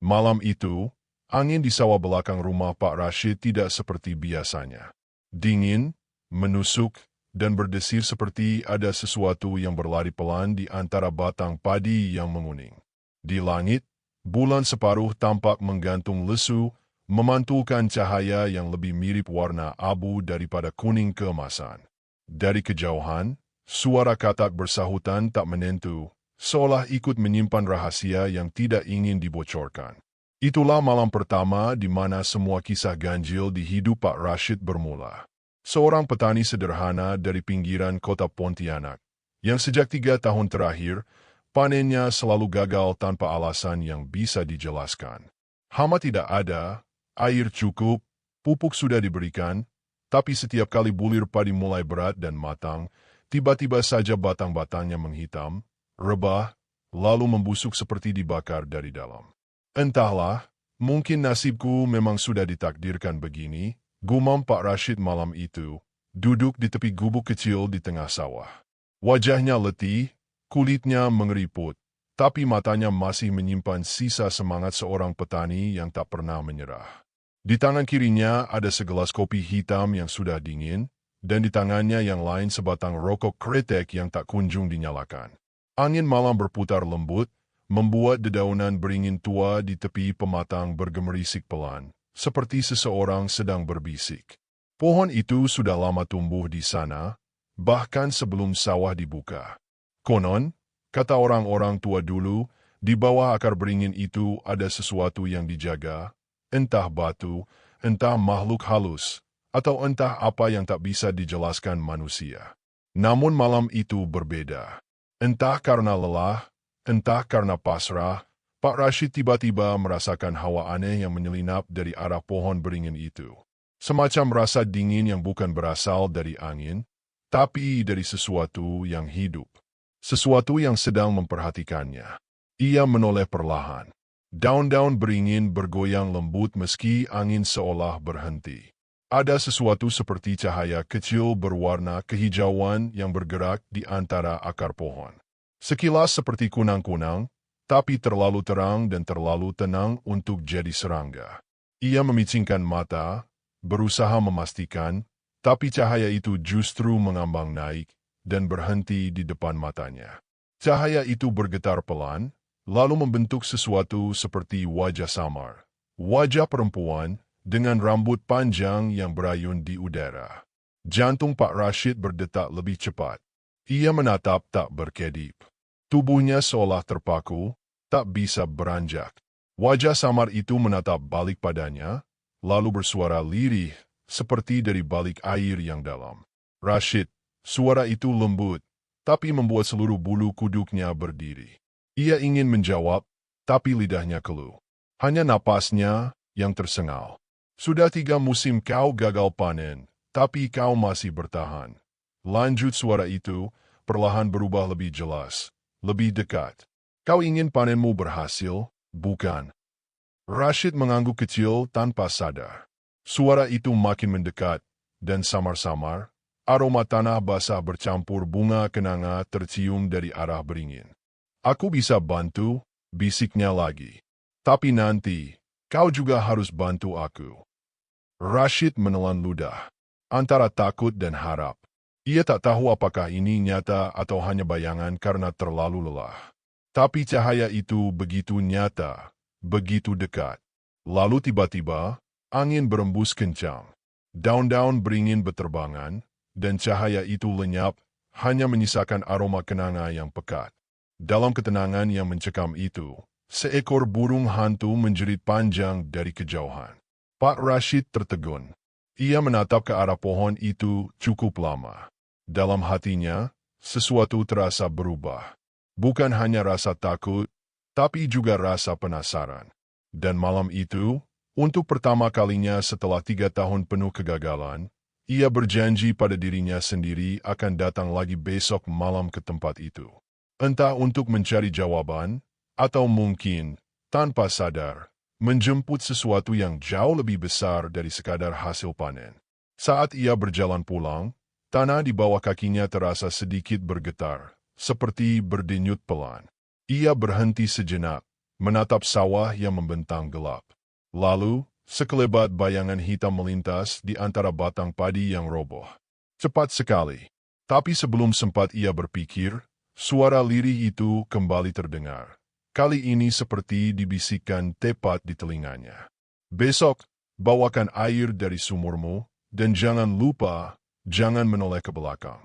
Malam itu, angin di sawah belakang rumah Pak Rashid tidak seperti biasanya. Dingin, menusuk, dan berdesir seperti ada sesuatu yang berlari pelan di antara batang padi yang menguning. Di langit, bulan separuh tampak menggantung lesu, memantulkan cahaya yang lebih mirip warna abu daripada kuning keemasan. Dari kejauhan, suara katak bersahutan tak menentu, seolah ikut menyimpan rahasia yang tidak ingin dibocorkan. Itulah malam pertama di mana semua kisah ganjil di hidup Pak Rashid bermula. Seorang petani sederhana dari pinggiran kota Pontianak, yang sejak 3 tahun terakhir, panennya selalu gagal tanpa alasan yang bisa dijelaskan. Hama tidak ada, air cukup, pupuk sudah diberikan, tapi setiap kali bulir padi mulai berat dan matang, tiba-tiba saja batang-batangnya menghitam, rebah, lalu membusuk seperti dibakar dari dalam. Entahlah, mungkin nasibku memang sudah ditakdirkan begini, gumam Pak Rashid malam itu, duduk di tepi gubuk kecil di tengah sawah. Wajahnya letih, kulitnya mengeriput, tapi matanya masih menyimpan sisa semangat seorang petani yang tak pernah menyerah. Di tangan kirinya ada segelas kopi hitam yang sudah dingin, dan di tangannya yang lain sebatang rokok kretek yang tak kunjung dinyalakan. Angin malam berputar lembut, membuat dedaunan beringin tua di tepi pematang bergemerisik pelan, seperti seseorang sedang berbisik. Pohon itu sudah lama tumbuh di sana, bahkan sebelum sawah dibuka. Konon, kata orang-orang tua dulu, di bawah akar beringin itu ada sesuatu yang dijaga, entah batu, entah makhluk halus, atau entah apa yang tak bisa dijelaskan manusia. Namun malam itu berbeda. Entah karena lelah, entah karena pasrah, Pak Rashid tiba-tiba merasakan hawa aneh yang menyelinap dari arah pohon beringin itu. Semacam rasa dingin yang bukan berasal dari angin, tapi dari sesuatu yang hidup. Sesuatu yang sedang memperhatikannya. Ia menoleh perlahan. Daun-daun beringin bergoyang lembut meski angin seolah berhenti. Ada sesuatu seperti cahaya kecil berwarna kehijauan yang bergerak di antara akar pohon. Sekilas seperti kunang-kunang, tapi terlalu terang dan terlalu tenang untuk jadi serangga. Ia memicingkan mata, berusaha memastikan, tapi cahaya itu justru mengambang naik dan berhenti di depan matanya. Cahaya itu bergetar pelan, lalu membentuk sesuatu seperti wajah samar. Wajah perempuan dengan rambut panjang yang berayun di udara. Jantung Pak Rashid berdetak lebih cepat. Ia menatap tak berkedip. Tubuhnya seolah terpaku, tak bisa beranjak. Wajah samar itu menatap balik padanya, lalu bersuara lirih, seperti dari balik air yang dalam. Rashid, suara itu lembut, tapi membuat seluruh bulu kuduknya berdiri. Ia ingin menjawab, tapi lidahnya keluh. Hanya napasnya yang tersengal. Sudah 3 musim kau gagal panen, tapi kau masih bertahan. Lanjut suara itu, perlahan berubah lebih jelas, lebih dekat. Kau ingin panenmu berhasil, bukan? Rashid mengangguk kecil tanpa sadar. Suara itu makin mendekat, dan samar-samar, aroma tanah basah bercampur bunga kenanga tercium dari arah beringin. Aku bisa bantu, bisiknya lagi. Tapi nanti, kau juga harus bantu aku. Rashid menelan ludah, antara takut dan harap. Ia tak tahu apakah ini nyata atau hanya bayangan karena terlalu lelah. Tapi cahaya itu begitu nyata, begitu dekat. Lalu tiba-tiba, angin berembus kencang. Daun-daun beringin beterbangan, dan cahaya itu lenyap, hanya menyisakan aroma kenanga yang pekat. Dalam ketenangan yang mencekam itu, seekor burung hantu menjerit panjang dari kejauhan. Pak Rashid tertegun. Ia menatap ke arah pohon itu cukup lama. Dalam hatinya, sesuatu terasa berubah. Bukan hanya rasa takut, tapi juga rasa penasaran. Dan malam itu, untuk pertama kalinya setelah 3 tahun penuh kegagalan, ia berjanji pada dirinya sendiri akan datang lagi besok malam ke tempat itu. Entah untuk mencari jawaban, atau mungkin, tanpa sadar, menjemput sesuatu yang jauh lebih besar dari sekadar hasil panen. Saat ia berjalan pulang, tanah di bawah kakinya terasa sedikit bergetar, seperti berdenyut pelan. Ia berhenti sejenak, menatap sawah yang membentang gelap. Lalu, sekelebat bayangan hitam melintas di antara batang padi yang roboh. Cepat sekali. Tapi sebelum sempat ia berpikir, suara lirih itu kembali terdengar. Kali ini seperti dibisikkan tepat di telinganya. Besok, bawakan air dari sumurmu, dan jangan lupa, jangan menoleh ke belakang.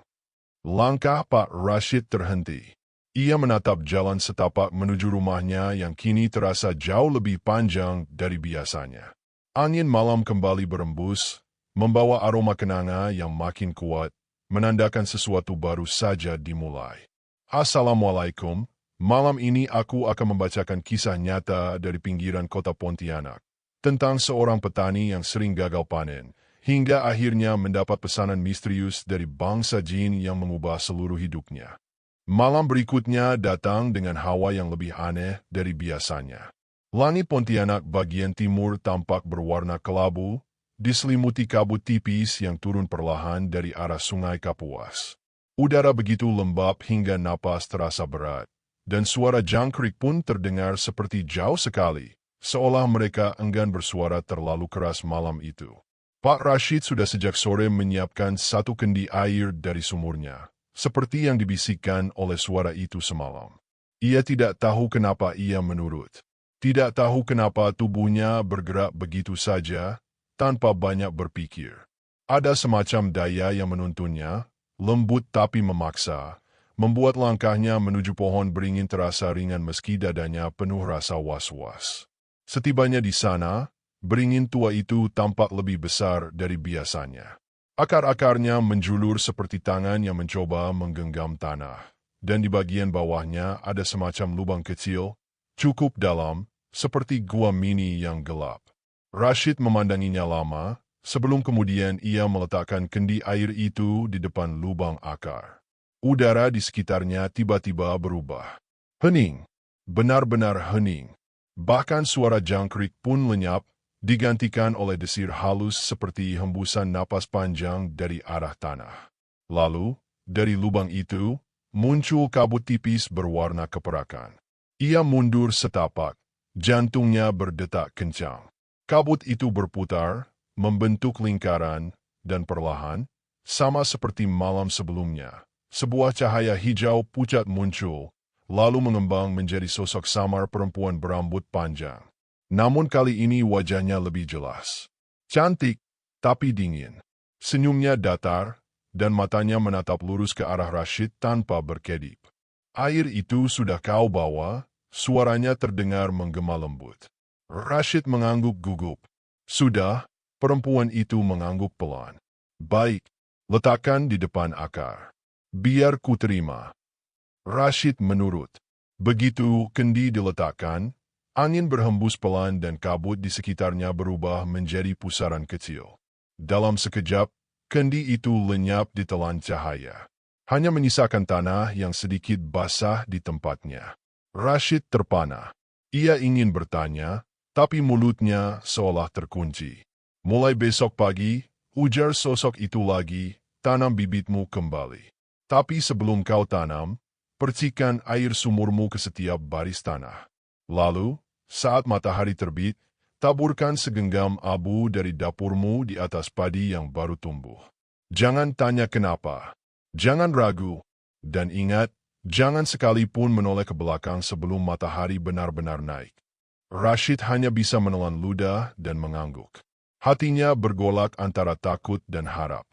Langkah Pak Rashid terhenti. Ia menatap jalan setapak menuju rumahnya yang kini terasa jauh lebih panjang dari biasanya. Angin malam kembali berembus, membawa aroma kenanga yang makin kuat, menandakan sesuatu baru saja dimulai. Assalamualaikum, malam ini aku akan membacakan kisah nyata dari pinggiran kota Pontianak, tentang seorang petani yang sering gagal panen, hingga akhirnya mendapat pesanan misterius dari bangsa jin yang mengubah seluruh hidupnya. Malam berikutnya datang dengan hawa yang lebih aneh dari biasanya. Langit Pontianak bagian timur tampak berwarna kelabu, diselimuti kabut tipis yang turun perlahan dari arah sungai Kapuas. Udara begitu lembab hingga napas terasa berat, dan suara jangkrik pun terdengar seperti jauh sekali, seolah mereka enggan bersuara terlalu keras malam itu. Pak Rashid sudah sejak sore menyiapkan satu kendi air dari sumurnya, seperti yang dibisikkan oleh suara itu semalam. Ia tidak tahu kenapa ia menurut. Tidak tahu kenapa tubuhnya bergerak begitu saja, tanpa banyak berpikir. Ada semacam daya yang menuntunnya, lembut tapi memaksa, membuat langkahnya menuju pohon beringin terasa ringan meski dadanya penuh rasa was-was. Setibanya di sana, beringin tua itu tampak lebih besar dari biasanya. Akar-akarnya menjulur seperti tangan yang mencoba menggenggam tanah, dan di bagian bawahnya ada semacam lubang kecil, cukup dalam, seperti gua mini yang gelap. Rashid memandanginya lama, sebelum kemudian ia meletakkan kendi air itu di depan lubang akar. Udara di sekitarnya tiba-tiba berubah. Hening. Benar-benar hening. Bahkan suara jangkrik pun lenyap, digantikan oleh desir halus seperti hembusan napas panjang dari arah tanah. Lalu, dari lubang itu, muncul kabut tipis berwarna keperakan. Ia mundur setapak. Jantungnya berdetak kencang. Kabut itu berputar, membentuk lingkaran, dan perlahan, sama seperti malam sebelumnya, sebuah cahaya hijau pucat muncul, lalu mengembang menjadi sosok samar perempuan berambut panjang. Namun kali ini wajahnya lebih jelas. Cantik, tapi dingin. Senyumnya datar, dan matanya menatap lurus ke arah Rashid tanpa berkedip. Air itu sudah kau bawa? Suaranya terdengar menggema lembut. Rashid mengangguk gugup. Sudah, perempuan itu mengangguk pelan. Baik, letakkan di depan akar. Biar ku terima. Rashid menurut. Begitu kendi diletakkan, angin berhembus pelan dan kabut di sekitarnya berubah menjadi pusaran kecil. Dalam sekejap, kendi itu lenyap ditelan cahaya. Hanya menyisakan tanah yang sedikit basah di tempatnya. Rashid terpana. Ia ingin bertanya, tapi mulutnya seolah terkunci. Mulai besok pagi, ujar sosok itu lagi, tanam bibitmu kembali. Tapi sebelum kau tanam, percikan air sumurmu ke setiap baris tanah. Lalu, saat matahari terbit, taburkan segenggam abu dari dapurmu di atas padi yang baru tumbuh. Jangan tanya kenapa. Jangan ragu. Dan ingat, jangan sekalipun menoleh ke belakang sebelum matahari benar-benar naik. Rashid hanya bisa menelan ludah dan mengangguk. Hatinya bergolak antara takut dan harap.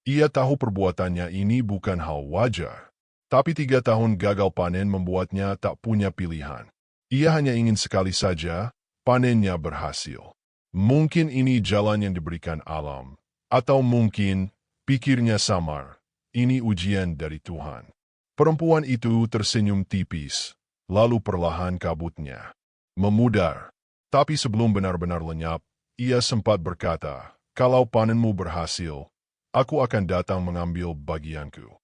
Ia tahu perbuatannya ini bukan hal wajar. Tapi 3 tahun gagal panen membuatnya tak punya pilihan. Ia hanya ingin sekali saja, panennya berhasil. Mungkin ini jalan yang diberikan alam. Atau mungkin, pikirnya samar, ini ujian dari Tuhan. Perempuan itu tersenyum tipis, lalu perlahan kabutnya memudar. Tapi sebelum benar-benar lenyap, ia sempat berkata, kalau panenmu berhasil, aku akan datang mengambil bagianku.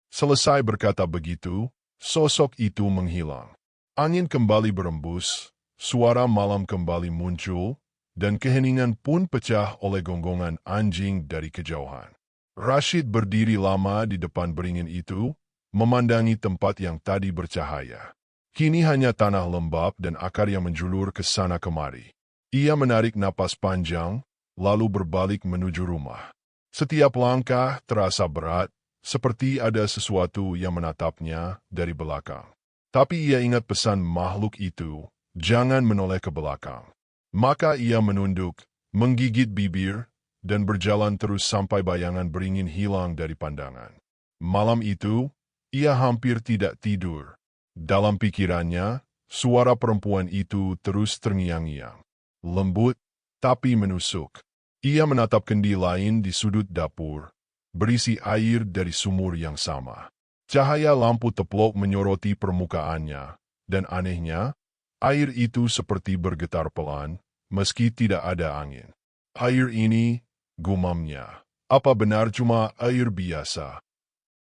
Selesai berkata begitu, sosok itu menghilang. Angin kembali berembus, suara malam kembali muncul, dan keheningan pun pecah oleh gonggongan anjing dari kejauhan. Rashid berdiri lama di depan beringin itu, memandangi tempat yang tadi bercahaya. Kini hanya tanah lembab dan akar yang menjulur ke sana kemari. Ia menarik napas panjang, lalu berbalik menuju rumah. Setiap langkah terasa berat, seperti ada sesuatu yang menatapnya dari belakang. Tapi ia ingat pesan makhluk itu, jangan menoleh ke belakang. Maka ia menunduk, menggigit bibir, dan berjalan terus sampai bayangan beringin hilang dari pandangan. Malam itu, ia hampir tidak tidur. Dalam pikirannya, suara perempuan itu terus terngiang-ngiang. Lembut, tapi menusuk. Ia menatap kendi lain di sudut dapur, berisi air dari sumur yang sama. Cahaya lampu teplok menyoroti permukaannya, dan anehnya, air itu seperti bergetar pelan, meski tidak ada angin. Air ini, gumamnya, apa benar cuma air biasa?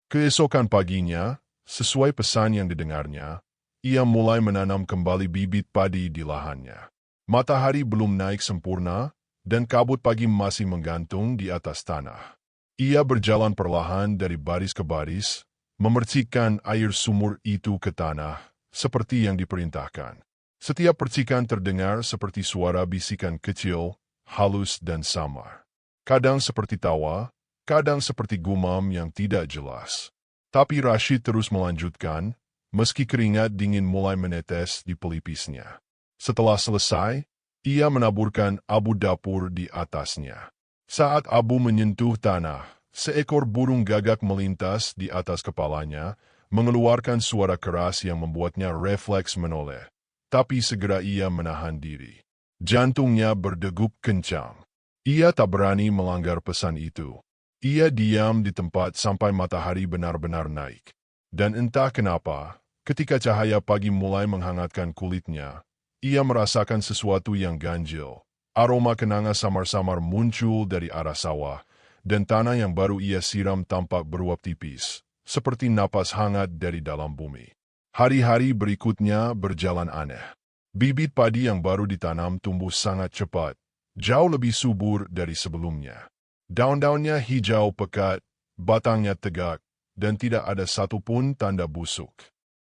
Keesokan paginya, sesuai pesan yang didengarnya, ia mulai menanam kembali bibit padi di lahannya. Matahari belum naik sempurna, dan kabut pagi masih menggantung di atas tanah. Ia berjalan perlahan dari baris ke baris, memercikkan air sumur itu ke tanah, seperti yang diperintahkan. Setiap percikan terdengar seperti suara bisikan kecil, halus dan samar. Kadang seperti tawa, kadang seperti gumam yang tidak jelas. Tapi Rashid terus melanjutkan, meski keringat dingin mulai menetes di pelipisnya. Setelah selesai, ia menaburkan abu dapur di atasnya. Saat abu menyentuh tanah, seekor burung gagak melintas di atas kepalanya, mengeluarkan suara keras yang membuatnya refleks menoleh. Tapi segera ia menahan diri. Jantungnya berdegup kencang. Ia tak berani melanggar pesan itu. Ia diam di tempat sampai matahari benar-benar naik. Dan entah kenapa, ketika cahaya pagi mulai menghangatkan kulitnya, ia merasakan sesuatu yang ganjil. Aroma kenanga samar-samar muncul dari arah sawah, dan tanah yang baru ia siram tampak beruap tipis, seperti napas hangat dari dalam bumi. Hari-hari berikutnya berjalan aneh. Bibit padi yang baru ditanam tumbuh sangat cepat, jauh lebih subur dari sebelumnya. Daun-daunnya hijau pekat, batangnya tegak, dan tidak ada satupun tanda busuk.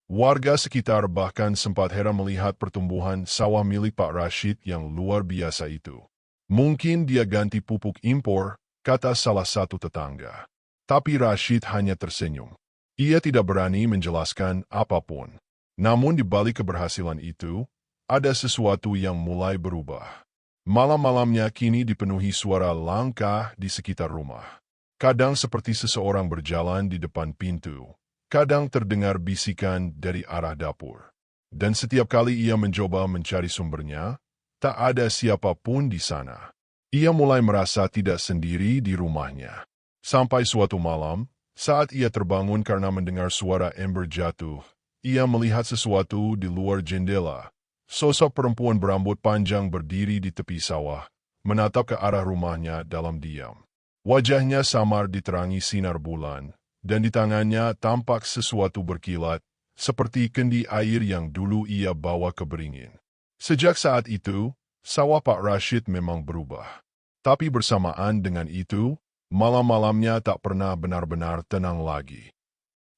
Warga sekitar bahkan sempat heran melihat pertumbuhan sawah milik Pak Rashid yang luar biasa itu. Mungkin dia ganti pupuk impor, kata salah satu tetangga. Tapi Rashid hanya tersenyum. Ia tidak berani menjelaskan apapun. Namun di balik keberhasilan itu, ada sesuatu yang mulai berubah. Malam-malamnya kini dipenuhi suara langkah di sekitar rumah. Kadang seperti seseorang berjalan di depan pintu. Kadang terdengar bisikan dari arah dapur. Dan setiap kali ia mencoba mencari sumbernya, tak ada siapapun di sana. Ia mulai merasa tidak sendiri di rumahnya. Sampai suatu malam, saat ia terbangun karena mendengar suara ember jatuh, ia melihat sesuatu di luar jendela. Sosok perempuan berambut panjang berdiri di tepi sawah, menatap ke arah rumahnya dalam diam. Wajahnya samar diterangi sinar bulan, dan di tangannya tampak sesuatu berkilat, seperti kendi air yang dulu ia bawa ke beringin. Sejak saat itu, sawah Pak Rashid memang berubah. Tapi bersamaan dengan itu, malam-malamnya tak pernah benar-benar tenang lagi.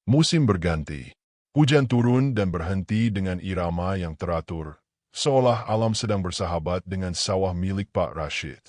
Musim berganti. Hujan turun dan berhenti dengan irama yang teratur, seolah alam sedang bersahabat dengan sawah milik Pak Rashid.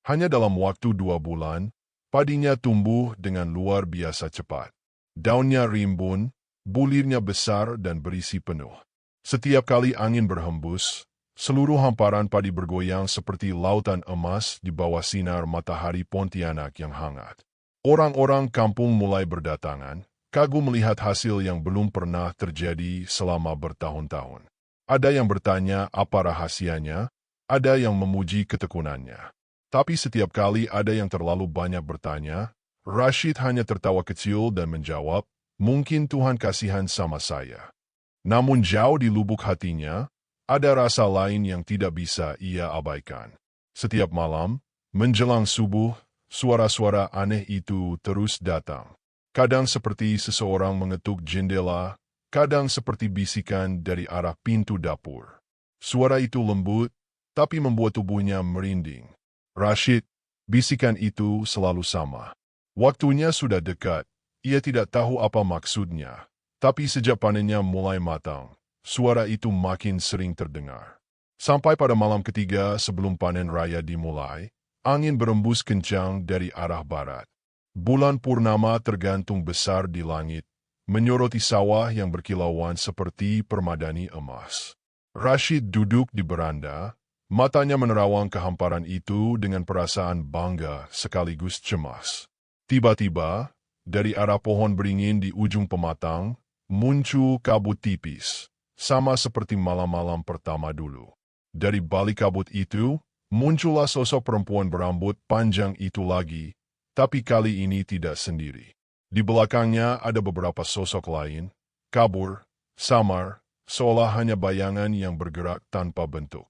Hanya dalam waktu 2 bulan, padinya tumbuh dengan luar biasa cepat. Daunnya rimbun, bulirnya besar dan berisi penuh. Setiap kali angin berhembus, seluruh hamparan padi bergoyang seperti lautan emas di bawah sinar matahari Pontianak yang hangat. Orang-orang kampung mulai berdatangan, kagum melihat hasil yang belum pernah terjadi selama bertahun-tahun. Ada yang bertanya apa rahasianya, ada yang memuji ketekunannya. Tapi setiap kali ada yang terlalu banyak bertanya, Rashid hanya tertawa kecil dan menjawab, mungkin Tuhan kasihan sama saya. Namun jauh di lubuk hatinya, ada rasa lain yang tidak bisa ia abaikan. Setiap malam, menjelang subuh, suara-suara aneh itu terus datang. Kadang seperti seseorang mengetuk jendela, kadang seperti bisikan dari arah pintu dapur. Suara itu lembut, tapi membuat tubuhnya merinding. Rashid, bisikan itu selalu sama. Waktunya sudah dekat, ia tidak tahu apa maksudnya. Tapi sejak panennya mulai matang, suara itu makin sering terdengar. Sampai pada malam ketiga sebelum panen raya dimulai, angin berembus kencang dari arah barat. Bulan purnama tergantung besar di langit, menyoroti sawah yang berkilauan seperti permadani emas. Rashid duduk di beranda, matanya menerawang kehamparan itu dengan perasaan bangga sekaligus cemas. Tiba-tiba, dari arah pohon beringin di ujung pematang, muncul kabut tipis, sama seperti malam-malam pertama dulu. Dari balik kabut itu, muncullah sosok perempuan berambut panjang itu lagi, tapi kali ini tidak sendiri. Di belakangnya ada beberapa sosok lain, kabur, samar, seolah hanya bayangan yang bergerak tanpa bentuk.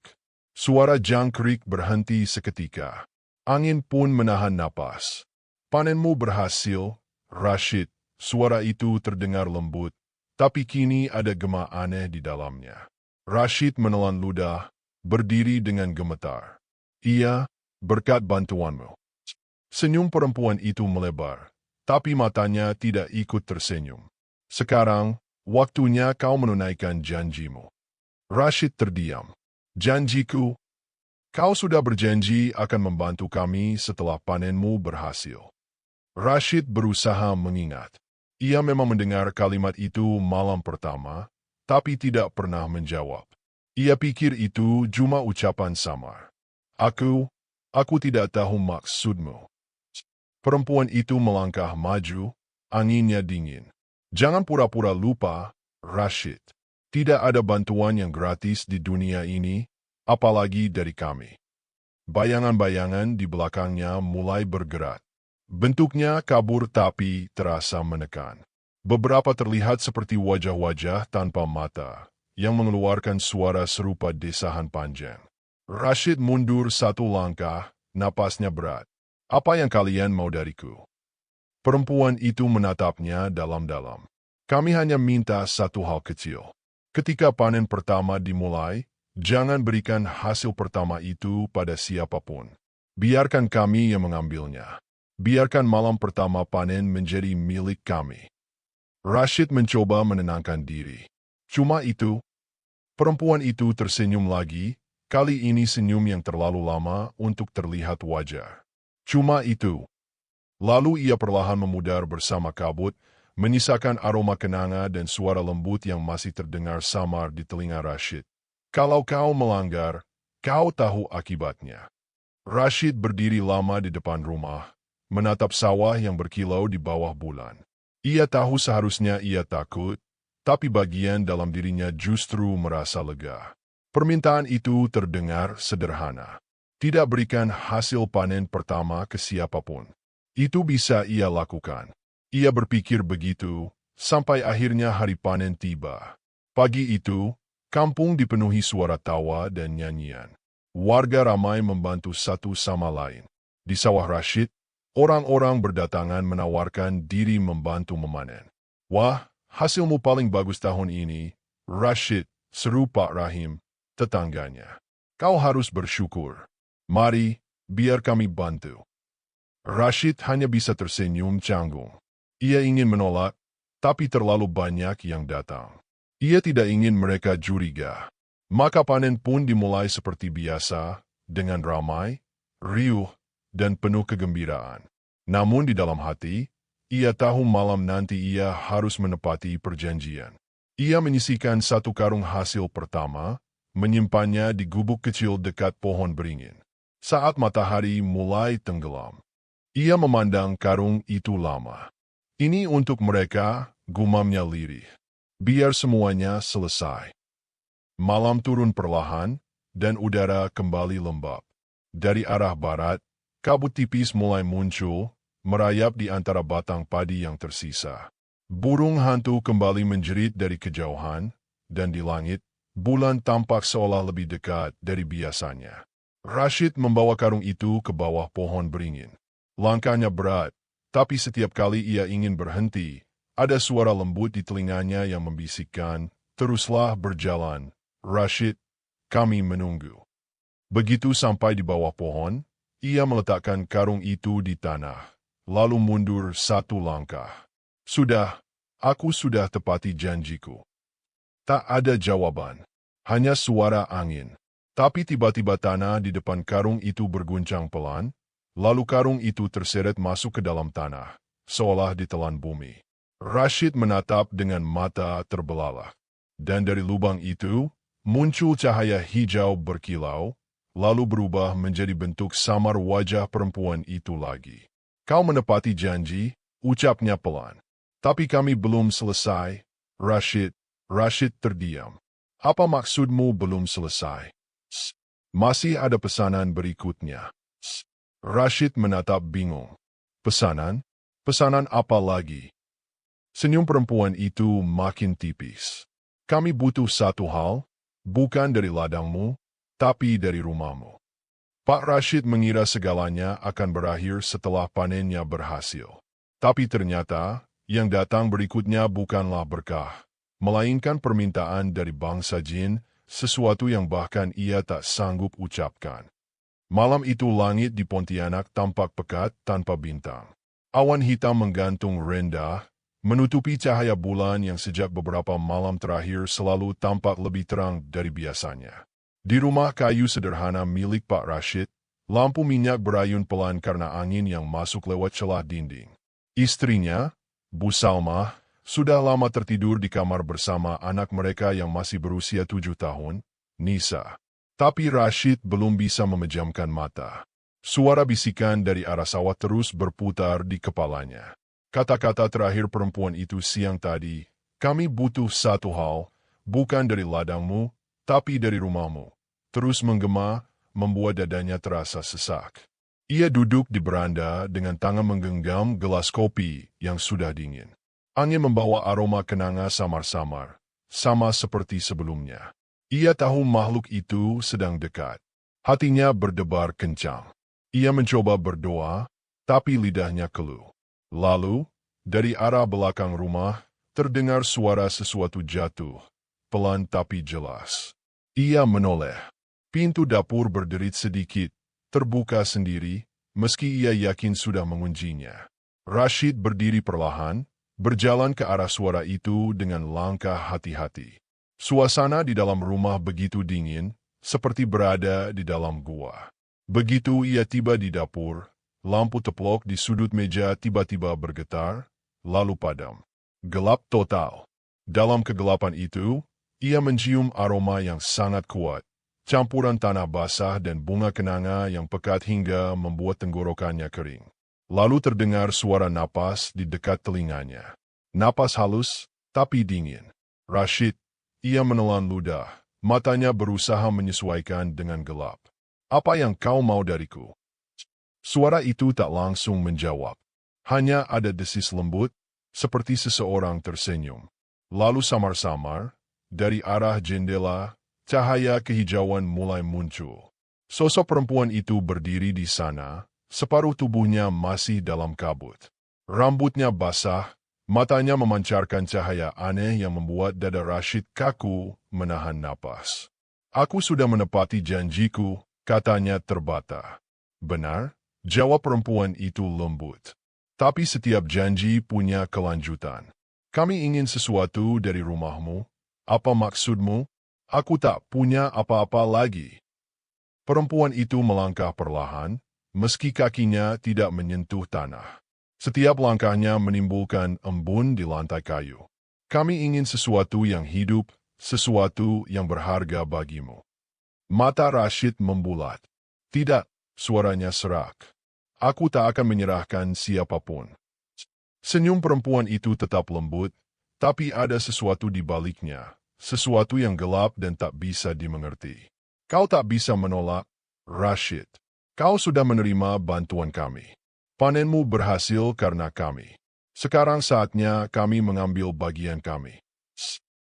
Suara jangkrik berhenti seketika. Angin pun menahan napas. Panenmu berhasil, Rashid. Suara itu terdengar lembut, tapi kini ada gema aneh di dalamnya. Rashid menelan ludah, berdiri dengan gemetar. Iya, berkat bantuanmu. Senyum perempuan itu melebar, tapi matanya tidak ikut tersenyum. Sekarang, waktunya kau menunaikan janjimu. Rashid terdiam. Janjiku? Kau sudah berjanji akan membantu kami setelah panenmu berhasil. Rashid berusaha mengingat. Ia memang mendengar kalimat itu malam pertama, tapi tidak pernah menjawab. Ia pikir itu cuma ucapan samar. Aku tidak tahu maksudmu. Perempuan itu melangkah maju, anginnya dingin. Jangan pura-pura lupa, Rashid. Tidak ada bantuan yang gratis di dunia ini, apalagi dari kami. Bayangan-bayangan di belakangnya mulai bergerak. Bentuknya kabur tapi terasa menekan. Beberapa terlihat seperti wajah-wajah tanpa mata, yang mengeluarkan suara serupa desahan panjang. Rashid mundur satu langkah, napasnya berat. Apa yang kalian mau dariku? Perempuan itu menatapnya dalam-dalam. Kami hanya minta satu hal kecil. Ketika panen pertama dimulai, jangan berikan hasil pertama itu pada siapapun. Biarkan kami yang mengambilnya. Biarkan malam pertama panen menjadi milik kami. Rashid mencoba menenangkan diri. Cuma itu. Perempuan itu tersenyum lagi, kali ini senyum yang terlalu lama untuk terlihat wajar. Cuma itu. Lalu ia perlahan memudar bersama kabut, menyisakan aroma kenanga dan suara lembut yang masih terdengar samar di telinga Rashid. Kalau kau melanggar, kau tahu akibatnya. Rashid berdiri lama di depan rumah, menatap sawah yang berkilau di bawah bulan. Ia tahu seharusnya ia takut, tapi bagian dalam dirinya justru merasa lega. Permintaan itu terdengar sederhana. Tidak berikan hasil panen pertama ke siapapun. Itu bisa ia lakukan. Ia berpikir begitu, sampai akhirnya hari panen tiba. Pagi itu, kampung dipenuhi suara tawa dan nyanyian. Warga ramai membantu satu sama lain. Di sawah Rashid, orang-orang berdatangan menawarkan diri membantu memanen. Wah, hasilmu paling bagus tahun ini, Rashid, seru Pak Rahim, tetangganya. Kau harus bersyukur. Mari, biar kami bantu. Rashid hanya bisa tersenyum canggung. Ia ingin menolak, tapi terlalu banyak yang datang. Ia tidak ingin mereka curiga. Maka panen pun dimulai seperti biasa, dengan ramai, riuh, dan penuh kegembiraan. Namun di dalam hati, ia tahu malam nanti ia harus menepati perjanjian. Ia menyisihkan satu karung hasil pertama, menyimpannya di gubuk kecil dekat pohon beringin. Saat matahari mulai tenggelam, ia memandang karung itu lama. Ini untuk mereka, gumamnya lirih. Biar semuanya selesai. Malam turun perlahan, dan udara kembali lembab. Dari arah barat, kabut tipis mulai muncul, merayap di antara batang padi yang tersisa. Burung hantu kembali menjerit dari kejauhan, dan di langit, bulan tampak seolah lebih dekat dari biasanya. Rashid membawa karung itu ke bawah pohon beringin. Langkahnya berat, tapi setiap kali ia ingin berhenti, ada suara lembut di telinganya yang membisikkan, "Teruslah berjalan, Rashid, kami menunggu." Begitu sampai di bawah pohon, ia meletakkan karung itu di tanah, lalu mundur satu langkah. Sudah, aku sudah tepati janjiku. Tak ada jawaban. Hanya suara angin. Tapi tiba-tiba tanah di depan karung itu berguncang pelan, lalu karung itu terseret masuk ke dalam tanah, seolah ditelan bumi. Rashid menatap dengan mata terbelalak. Dan dari lubang itu, muncul cahaya hijau berkilau, lalu berubah menjadi bentuk samar wajah perempuan itu lagi. Kau menepati janji, ucapnya pelan. Tapi kami belum selesai, Rashid. Rashid terdiam. Apa maksudmu belum selesai? Masih ada pesanan berikutnya. Rashid menatap bingung. Pesanan? Pesanan apa lagi? Senyum perempuan itu makin tipis. Kami butuh satu hal, bukan dari ladangmu, tapi dari rumahmu. Pak Rashid mengira segalanya akan berakhir setelah panennya berhasil. Tapi ternyata, yang datang berikutnya bukanlah berkah, melainkan permintaan dari bangsa jin, sesuatu yang bahkan ia tak sanggup ucapkan. Malam itu langit di Pontianak tampak pekat tanpa bintang. Awan hitam menggantung rendah, menutupi cahaya bulan yang sejak beberapa malam terakhir selalu tampak lebih terang dari biasanya. Di rumah kayu sederhana milik Pak Rashid, lampu minyak berayun pelan karena angin yang masuk lewat celah dinding. Istrinya, Bu Salma, sudah lama tertidur di kamar bersama anak mereka yang masih berusia 7 tahun, Nisa. Tapi Rashid belum bisa memejamkan mata. Suara bisikan dari arah sawah terus berputar di kepalanya. Kata-kata terakhir perempuan itu siang tadi, kami butuh satu hal, bukan dari ladangmu, tapi dari rumahmu. Terus menggema, membuat dadanya terasa sesak. Ia duduk di beranda dengan tangan menggenggam gelas kopi yang sudah dingin. Angin membawa aroma kenanga samar-samar, sama seperti sebelumnya. Ia tahu makhluk itu sedang dekat. Hatinya berdebar kencang. Ia mencoba berdoa, tapi lidahnya keluh. Lalu, dari arah belakang rumah, terdengar suara sesuatu jatuh, pelan tapi jelas. Ia menoleh. Pintu dapur berderit sedikit, terbuka sendiri, meski ia yakin sudah menguncinya. Rashid berdiri perlahan, berjalan ke arah suara itu dengan langkah hati-hati. Suasana di dalam rumah begitu dingin, seperti berada di dalam gua. Begitu ia tiba di dapur, lampu teplok di sudut meja tiba-tiba bergetar, lalu padam. Gelap total. Dalam kegelapan itu, ia mencium aroma yang sangat kuat, campuran tanah basah dan bunga kenanga yang pekat hingga membuat tenggorokannya kering. Lalu terdengar suara napas di dekat telinganya. Napas halus, tapi dingin. Rashid, ia menelan ludah, matanya berusaha menyesuaikan dengan gelap. Apa yang kau mau dariku? Suara itu tak langsung menjawab. Hanya ada desis lembut, seperti seseorang tersenyum. Lalu samar-samar, dari arah jendela, cahaya kehijauan mulai muncul. Sosok perempuan itu berdiri di sana, separuh tubuhnya masih dalam kabut. Rambutnya basah, matanya memancarkan cahaya aneh yang membuat dada Rashid kaku menahan napas. Aku sudah menepati janjiku, katanya terbata. Benar, jawab perempuan itu lembut. Tapi setiap janji punya kelanjutan. Kami ingin sesuatu dari rumahmu. Apa maksudmu? Aku tak punya apa-apa lagi. Perempuan itu melangkah perlahan, meski kakinya tidak menyentuh tanah. Setiap langkahnya menimbulkan embun di lantai kayu. Kami ingin sesuatu yang hidup, sesuatu yang berharga bagimu. Mata Rashid membulat. Tidak, suaranya serak. Aku tak akan menyerahkan siapapun. Senyum perempuan itu tetap lembut, tapi ada sesuatu di baliknya, sesuatu yang gelap dan tak bisa dimengerti. Kau tak bisa menolak, Rashid. Kau sudah menerima bantuan kami. Panenmu berhasil karena kami. Sekarang saatnya kami mengambil bagian kami.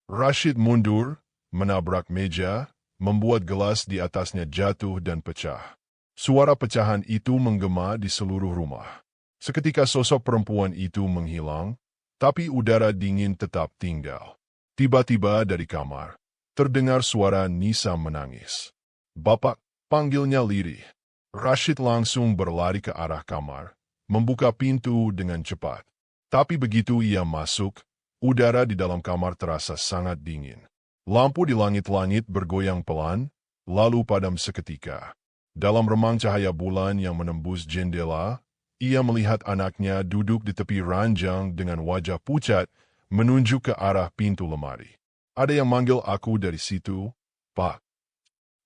Rashid mundur, menabrak meja, membuat gelas di atasnya jatuh dan pecah. Suara pecahan itu menggema di seluruh rumah. Seketika sosok perempuan itu menghilang, tapi udara dingin tetap tinggal. Tiba-tiba dari kamar, terdengar suara Nisa menangis. Bapak, panggilnya lirih. Rashid langsung berlari ke arah kamar, membuka pintu dengan cepat. Tapi begitu ia masuk, udara di dalam kamar terasa sangat dingin. Lampu di langit-langit bergoyang pelan, lalu padam seketika. Dalam remang cahaya bulan yang menembus jendela, ia melihat anaknya duduk di tepi ranjang dengan wajah pucat menunjuk ke arah pintu lemari. "Ada yang manggil aku dari situ, Pak."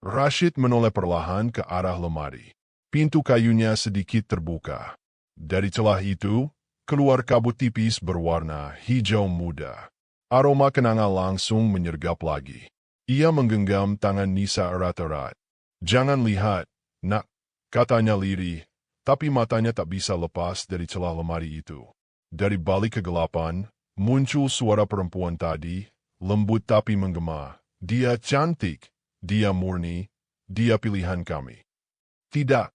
Rashid menoleh perlahan ke arah lemari. Pintu kayunya sedikit terbuka. Dari celah itu, keluar kabut tipis berwarna hijau muda. Aroma kenanga langsung menyergap lagi. Ia menggenggam tangan Nisa erat-erat. "Jangan lihat, nak," katanya lirih, tapi matanya tak bisa lepas dari celah lemari itu. Dari balik kegelapan, muncul suara perempuan tadi, lembut tapi menggema. "Dia cantik, dia murni, dia pilihan kami." "Tidak!"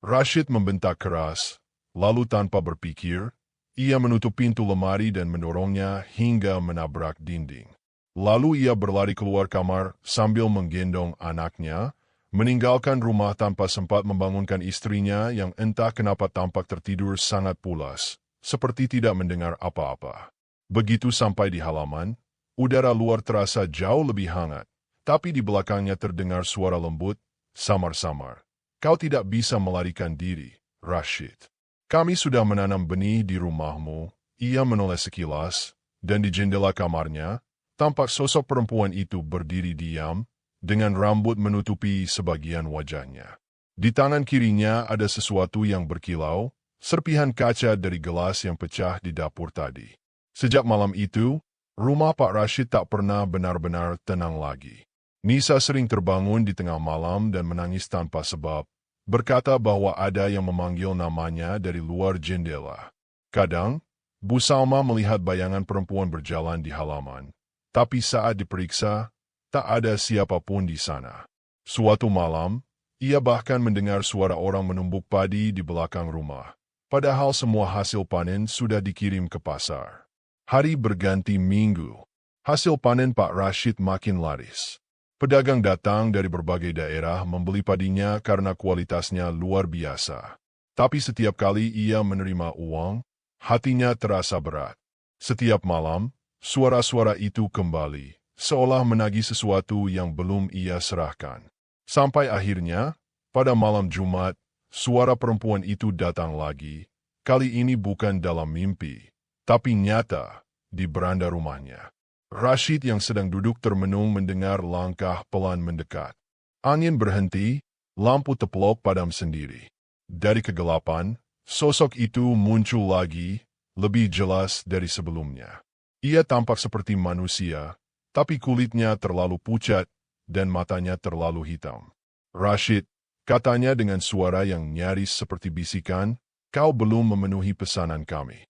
Rashid membentak keras, lalu tanpa berpikir, ia menutup pintu lemari dan mendorongnya hingga menabrak dinding. Lalu ia berlari keluar kamar sambil menggendong anaknya, meninggalkan rumah tanpa sempat membangunkan istrinya yang entah kenapa tampak tertidur sangat pulas, seperti tidak mendengar apa-apa. Begitu sampai di halaman, udara luar terasa jauh lebih hangat, tapi di belakangnya terdengar suara lembut, samar-samar. "Kau tidak bisa melarikan diri, Rashid. Kami sudah menanam benih di rumahmu." Ia menoleh sekilas, dan di jendela kamarnya, tampak sosok perempuan itu berdiri diam, dengan rambut menutupi sebagian wajahnya. Di tangan kirinya ada sesuatu yang berkilau, serpihan kaca dari gelas yang pecah di dapur tadi. Sejak malam itu, rumah Pak Rashid tak pernah benar-benar tenang lagi. Nisa sering terbangun di tengah malam dan menangis tanpa sebab, berkata bahwa ada yang memanggil namanya dari luar jendela. Kadang, Bu Salma melihat bayangan perempuan berjalan di halaman, tapi saat diperiksa, tak ada siapapun di sana. Suatu malam, ia bahkan mendengar suara orang menumbuk padi di belakang rumah, padahal semua hasil panen sudah dikirim ke pasar. Hari berganti minggu. Hasil panen Pak Rashid makin laris. Pedagang datang dari berbagai daerah membeli padinya karena kualitasnya luar biasa. Tapi setiap kali ia menerima uang, hatinya terasa berat. Setiap malam, suara-suara itu kembali, seolah menagih sesuatu yang belum ia serahkan. Sampai akhirnya, pada malam Jumat, suara perempuan itu datang lagi. Kali ini bukan dalam mimpi, tapi nyata di beranda rumahnya. Rashid yang sedang duduk termenung mendengar langkah pelan mendekat. Angin berhenti, lampu teplok padam sendiri. Dari kegelapan, sosok itu muncul lagi, lebih jelas dari sebelumnya. Ia tampak seperti manusia, tapi kulitnya terlalu pucat dan matanya terlalu hitam. "Rashid," katanya dengan suara yang nyaris seperti bisikan, "kau belum memenuhi pesanan kami.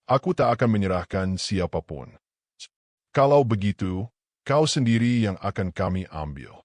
Aku tak akan menyerahkan siapapun. Kalau begitu, kau sendiri yang akan kami ambil."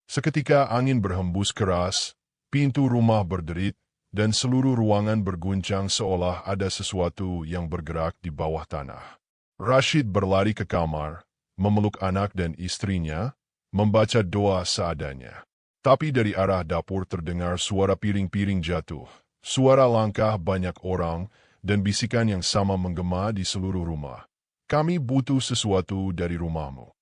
Seketika angin berhembus keras, pintu rumah berderit, dan seluruh ruangan berguncang seolah ada sesuatu yang bergerak di bawah tanah. Rashid berlari ke kamar, memeluk anak dan istrinya, membaca doa seadanya. Tapi dari arah dapur terdengar suara piring-piring jatuh, suara langkah banyak orang, dan bisikan yang sama menggema di seluruh rumah. "Kami butuh sesuatu dari rumahmu."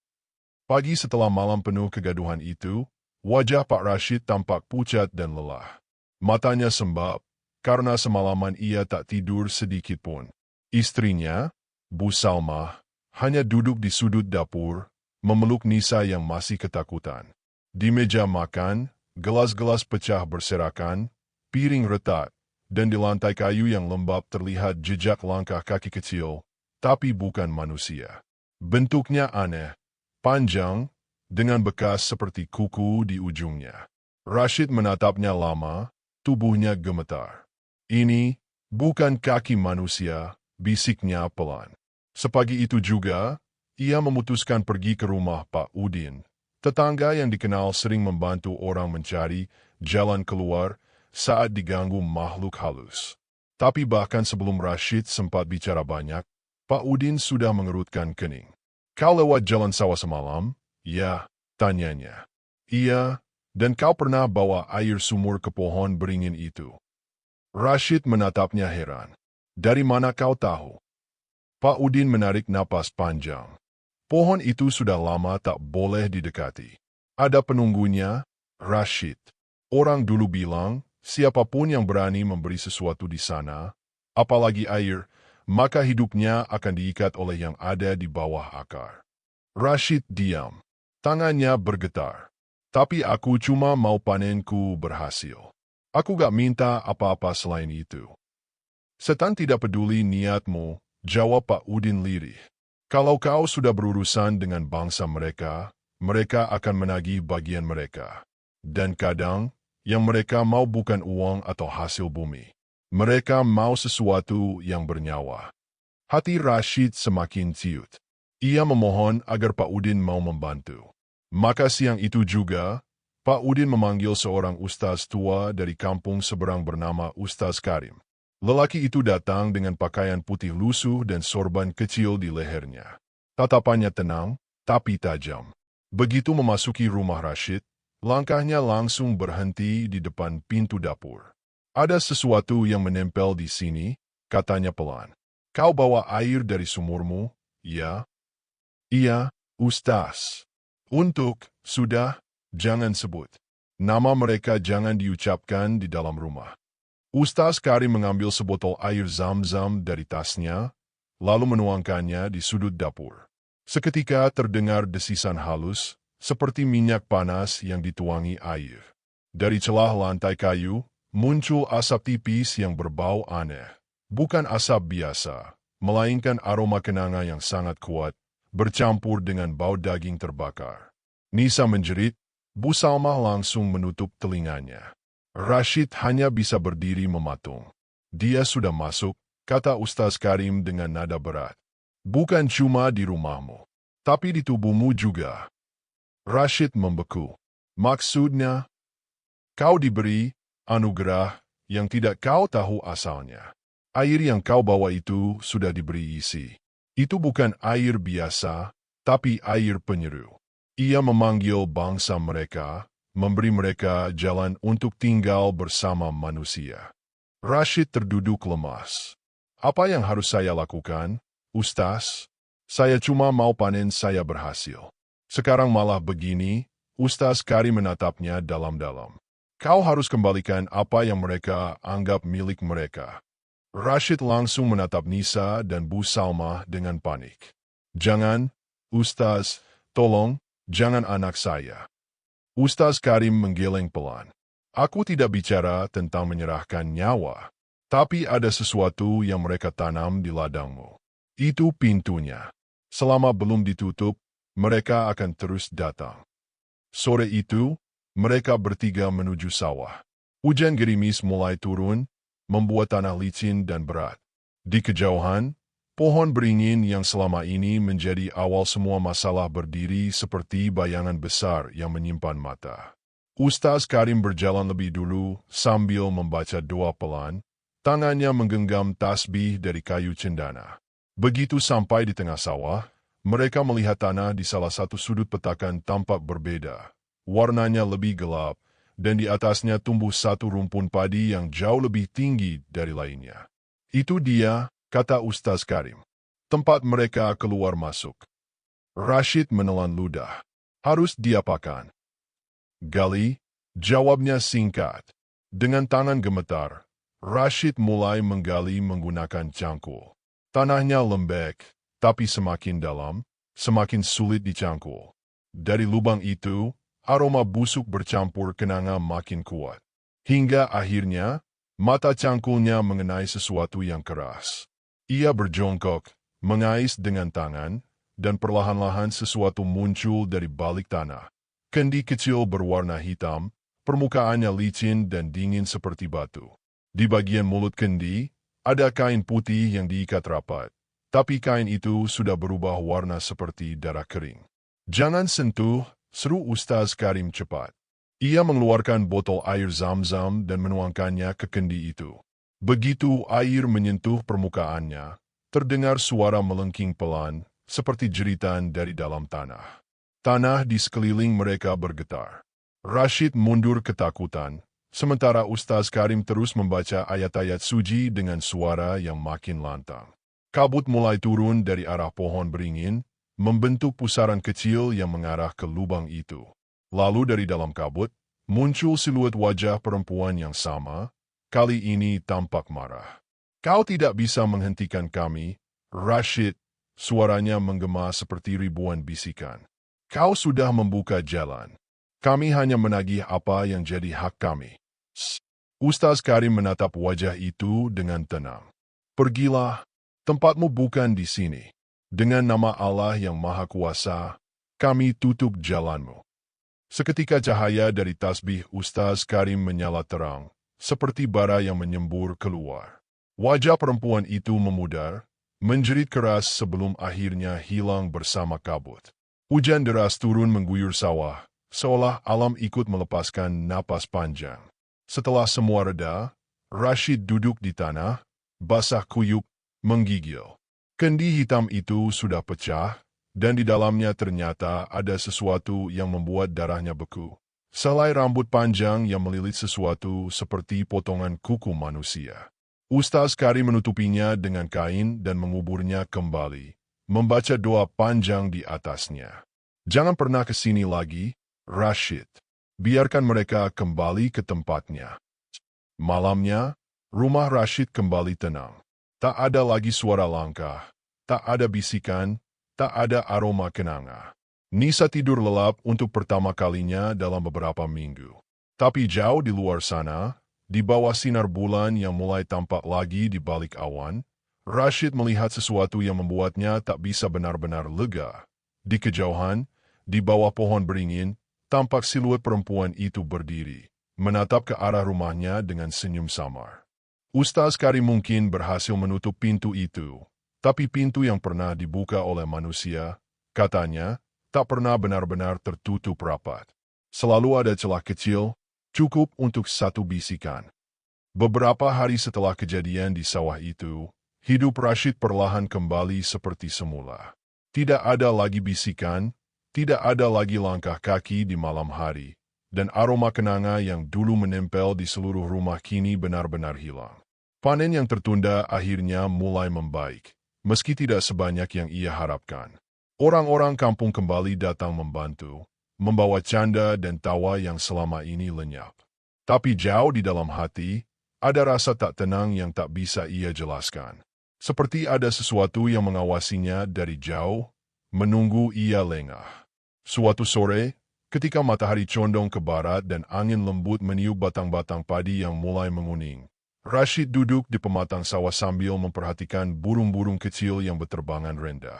Pagi setelah malam penuh kegaduhan itu, wajah Pak Rashid tampak pucat dan lelah. Matanya sembab, karena semalaman ia tak tidur sedikit pun. Istrinya, Bu Salma, hanya duduk di sudut dapur, memeluk Nisa yang masih ketakutan. Di meja makan, gelas-gelas pecah berserakan, piring retak, dan di lantai kayu yang lembab terlihat jejak langkah kaki kecil, tapi bukan manusia. Bentuknya aneh, panjang, dengan bekas seperti kuku di ujungnya. Rashid menatapnya lama, tubuhnya gemetar. "Ini bukan kaki manusia," bisiknya pelan. Sepagi itu juga, ia memutuskan pergi ke rumah Pak Udin, tetangga yang dikenal sering membantu orang mencari jalan keluar saat diganggu makhluk halus. Tapi bahkan sebelum Rashid sempat bicara banyak, Pak Udin sudah mengerutkan kening. "Kau lewat jalan sawah semalam?" "Ya," tanyanya. "Iya, dan kau pernah bawa air sumur ke pohon beringin itu?" Rashid menatapnya heran. "Dari mana kau tahu?" Pak Udin menarik napas panjang. Pohon itu sudah lama tak boleh didekati. Ada penunggunya, Rashid. Orang dulu bilang, siapapun yang berani memberi sesuatu di sana, apalagi air, maka hidupnya akan diikat oleh yang ada di bawah akar. Rashid diam. Tangannya bergetar. Tapi aku cuma mau panenku berhasil. Aku gak minta apa-apa selain itu. Setan tidak peduli niatmu, jawab Pak Udin lirih. Kalau kau sudah berurusan dengan bangsa mereka, mereka akan menagih bagian mereka. Dan kadang, yang mereka mau bukan uang atau hasil bumi. Mereka mau sesuatu yang bernyawa. Hati Rashid semakin ciut. Ia memohon agar Pak Udin mau membantu. Maka siang itu juga, Pak Udin memanggil seorang ustaz tua dari kampung seberang bernama Ustaz Karim. Lelaki itu datang dengan pakaian putih lusuh dan sorban kecil di lehernya. Tatapannya tenang, tapi tajam. Begitu memasuki rumah Rashid, langkahnya langsung berhenti di depan pintu dapur. Ada sesuatu yang menempel di sini, katanya pelan. Kau bawa air dari sumurmu, ya? Iya, Ustaz. Sudah, jangan sebut. Nama mereka jangan diucapkan di dalam rumah. Ustaz Karim mengambil sebotol air zam-zam dari tasnya, lalu menuangkannya di sudut dapur. Seketika terdengar desisan halus, seperti minyak panas yang dituangi air. Dari celah lantai kayu, muncul asap tipis yang berbau aneh. Bukan asap biasa, melainkan aroma kenanga yang sangat kuat, bercampur dengan bau daging terbakar. Nisa menjerit, Bu Salmah langsung menutup telinganya. Rashid hanya bisa berdiri mematung. Dia sudah masuk, kata Ustaz Karim dengan nada berat. Bukan cuma di rumahmu, tapi di tubuhmu juga. Rashid membeku. Maksudnya, kau diberi anugerah yang tidak kau tahu asalnya. Air yang kau bawa itu sudah diberi isi. Itu bukan air biasa, tapi air penyeru. Ia memanggil bangsa mereka, memberi mereka jalan untuk tinggal bersama manusia. Rashid terduduk lemas. Apa yang harus saya lakukan, Ustaz? Saya cuma mau panen saya berhasil. Sekarang malah begini, Ustaz Karim menatapnya dalam-dalam. Kau harus kembalikan apa yang mereka anggap milik mereka. Rashid langsung menatap Nisa dan Bu Salmah dengan panik. Jangan, Ustaz, tolong, jangan anak saya. Ustaz Karim menggeleng pelan. Aku tidak bicara tentang menyerahkan nyawa, tapi ada sesuatu yang mereka tanam di ladangmu. Itu pintunya. Selama belum ditutup, mereka akan terus datang. Sore itu, mereka bertiga menuju sawah. Hujan gerimis mulai turun, membuat tanah licin dan berat. Di kejauhan, pohon beringin yang selama ini menjadi awal semua masalah berdiri seperti bayangan besar yang menyimpan mata. Ustaz Karim berjalan lebih dulu sambil membaca doa pelan, tangannya menggenggam tasbih dari kayu cendana. Begitu sampai di tengah sawah, mereka melihat tanah di salah satu sudut petakan tampak berbeda. Warnanya lebih gelap, dan di atasnya tumbuh satu rumpun padi yang jauh lebih tinggi dari lainnya. Itu dia, kata Ustaz Karim. Tempat mereka keluar masuk. Rashid menelan ludah. Harus diapakan? Gali, jawabnya singkat. Dengan tangan gemetar, Rashid mulai menggali menggunakan cangkul. Tanahnya lembek, tapi semakin dalam, semakin sulit dicangkul. Dari lubang itu, aroma busuk bercampur kenanga makin kuat. Hingga akhirnya, mata cangkulnya mengenai sesuatu yang keras. Ia berjongkok, mengais dengan tangan, dan perlahan-lahan sesuatu muncul dari balik tanah. Kendi kecil berwarna hitam, permukaannya licin dan dingin seperti batu. Di bagian mulut kendi, ada kain putih yang diikat rapat, tapi kain itu sudah berubah warna seperti darah kering. Jangan sentuh, seru Ustaz Karim cepat. Ia mengeluarkan botol air zam-zam dan menuangkannya ke kendi itu. Begitu air menyentuh permukaannya, terdengar suara melengking pelan, seperti jeritan dari dalam tanah. Tanah di sekeliling mereka bergetar. Rashid mundur ketakutan, sementara Ustaz Karim terus membaca ayat-ayat suci dengan suara yang makin lantang. Kabut mulai turun dari arah pohon beringin, membentuk pusaran kecil yang mengarah ke lubang itu. Lalu dari dalam kabut, muncul siluet wajah perempuan yang sama, kali ini tampak marah. "Kau tidak bisa menghentikan kami, Rashid," suaranya menggema seperti ribuan bisikan. "Kau sudah membuka jalan. Kami hanya menagih apa yang jadi hak kami." Ustaz Karim menatap wajah itu dengan tenang. "Pergilah, tempatmu bukan di sini. Dengan nama Allah yang Maha Kuasa, kami tutup jalanmu." Seketika cahaya dari tasbih Ustaz Karim menyala terang, seperti bara yang menyembur keluar. Wajah perempuan itu memudar, menjerit keras sebelum akhirnya hilang bersama kabut. Hujan deras turun mengguyur sawah, seolah alam ikut melepaskan napas panjang. Setelah semua reda, Rashid duduk di tanah, basah kuyup, menggigil. Kendi hitam itu sudah pecah, dan di dalamnya ternyata ada sesuatu yang membuat darahnya beku. Selai rambut panjang yang melilit sesuatu seperti potongan kuku manusia. Ustaz Karim menutupinya dengan kain dan menguburnya kembali, membaca doa panjang di atasnya. "Jangan pernah ke sini lagi, Rashid. Biarkan mereka kembali ke tempatnya." Malamnya, rumah Rashid kembali tenang. Tak ada lagi suara langkah, tak ada bisikan, tak ada aroma kenanga. Nisa tidur lelap untuk pertama kalinya dalam beberapa minggu. Tapi jauh di luar sana, di bawah sinar bulan yang mulai tampak lagi di balik awan, Rashid melihat sesuatu yang membuatnya tak bisa benar-benar lega. Di kejauhan, di bawah pohon beringin, tampak siluet perempuan itu berdiri, menatap ke arah rumahnya dengan senyum samar. Ustaz Karim mungkin berhasil menutup pintu itu, tapi pintu yang pernah dibuka oleh manusia, katanya, tak pernah benar-benar tertutup rapat. Selalu ada celah kecil, cukup untuk satu bisikan. Beberapa hari setelah kejadian di sawah itu, hidup Rashid perlahan kembali seperti semula. Tidak ada lagi bisikan, tidak ada lagi langkah kaki di malam hari, dan aroma kenanga yang dulu menempel di seluruh rumah kini benar-benar hilang. Panen yang tertunda akhirnya mulai membaik, meski tidak sebanyak yang ia harapkan. Orang-orang kampung kembali datang membantu, membawa canda dan tawa yang selama ini lenyap. Tapi jauh di dalam hati, ada rasa tak tenang yang tak bisa ia jelaskan. Seperti ada sesuatu yang mengawasinya dari jauh, menunggu ia lengah. Suatu sore, ketika matahari condong ke barat dan angin lembut meniup batang-batang padi yang mulai menguning, Rashid duduk di pematang sawah sambil memperhatikan burung-burung kecil yang berterbangan rendah.